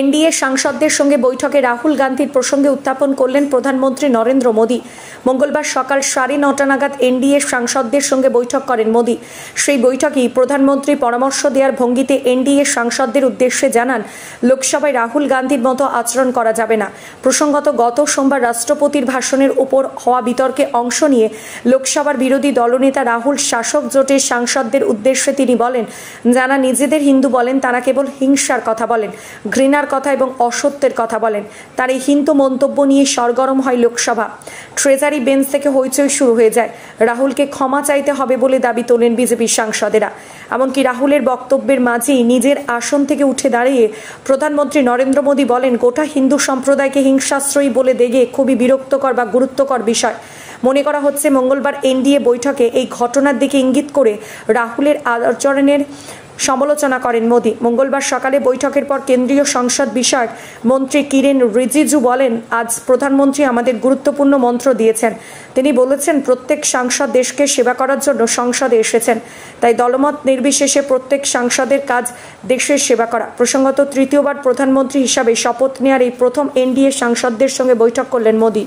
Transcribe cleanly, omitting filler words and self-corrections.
NDA সাংসদদের সঙ্গে বৈঠকে রাহুল গান্ধীর প্রসঙ্গে উত্থাপন করলেন প্রধানমন্ত্রী নরেন্দ্র মোদী। মঙ্গলবার সকাল 9:30 নাগাদ এনডিএ সাংসদদের সঙ্গে বৈঠক করেন মোদী। সেই বৈঠকেই প্রধানমন্ত্রী পরামর্শ দেওয়ার ভঙ্গিতে এনডিএ সাংসদদের উদ্দেশ্যে জানান, লোকসভায় রাহুল গান্ধীর মতো আচরণ করা যাবে না। প্রসঙ্গত, গত সোমবার রাষ্ট্রপতির ভাষণের উপর হওয়া বিতর্কে অংশ নিয়ে লোকসভার বিরোধী দলনেতা রাহুল শাসক জোটের সাংসদদের উদ্দেশ্যে তিনি বলেন, যারা নিজেদের হিন্দু বলেন তারা কেবল হিংসার কথা বলেন, ঘৃণার কথা এবং অসত্যের কথা বলেন। তার এই হিন্দু মন্তব্য নিয়ে সরগরম হয় লোকসভা। ট্রেজারি বেঞ্চ থেকে হইচই শুরু হয়ে যায়। রাহুলকে ক্ষমা চাইতে হবে বলে দাবি তোলেন বিজেপির সাংসদেরা। এমনকি রাহুলের বক্তব্যের মাঝেই নিজের আসন থেকে উঠে দাঁড়িয়ে প্রধানমন্ত্রী নরেন্দ্র মোদী বলেন, গোটা হিন্দু সম্প্রদায়কে হিংসাশ্রয়ী বলে দেখে খুবই বিরক্তকর বা গুরুত্বকর বিষয়। মনে করা হচ্ছে মঙ্গলবার এনডিএ বৈঠকে এই ঘটনার দিকে ইঙ্গিত করে রাহুলের আচরণের সমালোচনা করেন মোদী। মঙ্গলবার সকালে বৈঠকের পর কেন্দ্রীয় সংসদ বিষয়ক মন্ত্রী কিরেন রিজিজু বলেন, আজ প্রধানমন্ত্রী আমাদের গুরুত্বপূর্ণ মন্ত্র দিয়েছেন। তিনি বলেছেন, প্রত্যেক সাংসদ দেশকে সেবা করার জন্য সংসদে এসেছেন, তাই দলমত নির্বিশেষে প্রত্যেক সাংসদের কাজ দেশের সেবা করা। প্রসঙ্গত, তৃতীয়বার প্রধানমন্ত্রী হিসাবে শপথ নেওয়ার এই প্রথম এনডিএ সাংসদদের সঙ্গে বৈঠক করলেন মোদী।